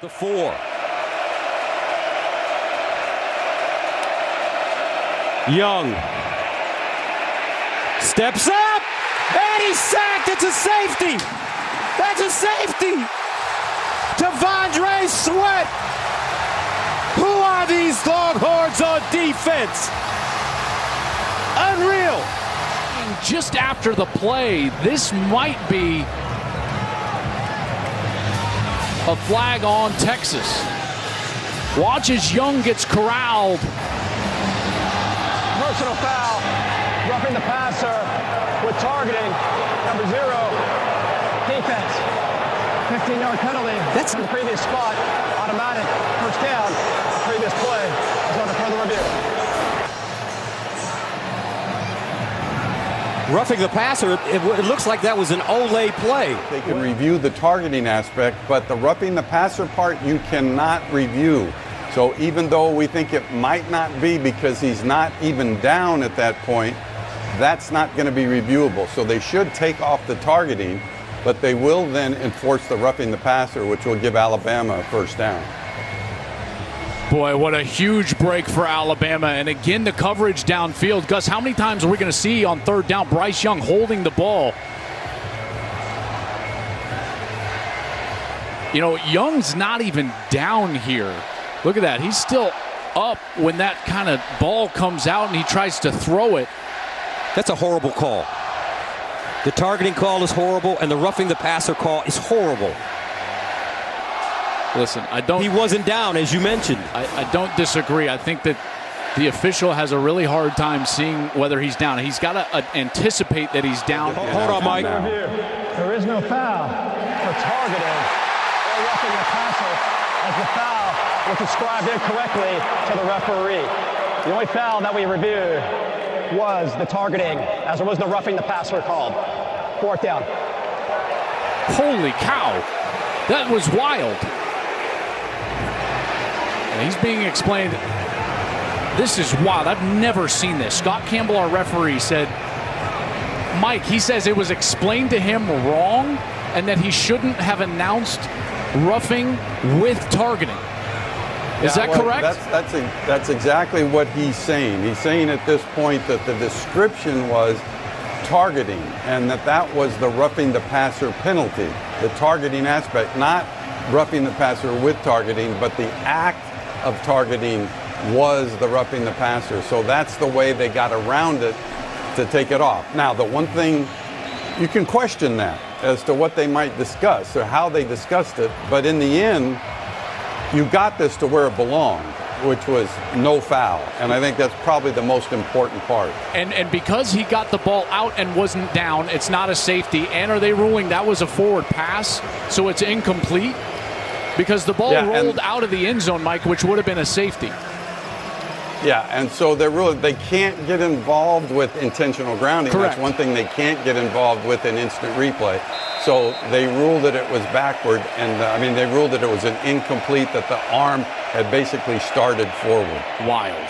The 4. Young steps up, and he's sacked. It's a safety. That's a safety. Devondre Sweat. Who are these Longhorns on defense? Unreal. Just after the play, this might be a flag on Texas. Watch as Young gets corralled. Personal foul, roughing the passer with targeting, number 0, defense, 15-yard penalty. That's in the previous spot, automatic, first down. The previous play is under further review. Roughing the passer, it looks like that was an Ole play. They can review the targeting aspect, but the roughing the passer part you cannot review. So even though we think it might not be because he's not even down at that point, that's not going to be reviewable. So they should take off the targeting, but they will then enforce the roughing the passer, which will give Alabama a first down. Boy, what a huge break for Alabama. And again, the coverage downfield. Gus, how many times are we going to see on third down Bryce Young holding the ball? You know, Young's not even down here. Look at that. He's still up when that kind of ball comes out and he tries to throw it. That's a horrible call. The targeting call is horrible, and the roughing the passer call is horrible. Listen, He wasn't down, as you mentioned. I don't disagree. I think that the official has a really hard time seeing whether he's down. He's got to anticipate that he's down. Hold on, Mike. There is no foul for targeting or roughing the passer, as the foul was ascribed incorrectly to the referee. The only foul that we reviewed was the targeting, as there was no roughing the passer called. Fourth down. Holy cow. That was wild. And he's being explained. This is wild. I've never seen this. Scott Campbell, our referee, said, Mike, he says it was explained to him wrong and that he shouldn't have announced roughing with targeting. Is that correct? That's exactly what he's saying. He's saying at this point that the description was targeting and that was the roughing the passer penalty, the targeting aspect, not roughing the passer with targeting, but the act of targeting was the roughing the passer. So that's the way they got around it to take it off. Now, the one thing you can question that as to what they might discuss or how they discussed it, but in the end, you got this to where it belonged, which was no foul. And I think that's probably the most important part. And because he got the ball out and wasn't down, it's not a safety. And are they ruling that was a forward pass, so it's incomplete? Because the ball rolled out of the end zone, Mike, which would have been a safety. Yeah, and so they can't get involved with intentional grounding. Correct. That's one thing they can't get involved with in instant replay. So they ruled that it was backward, and they ruled that it was an incomplete, that the arm had basically started forward. Wild.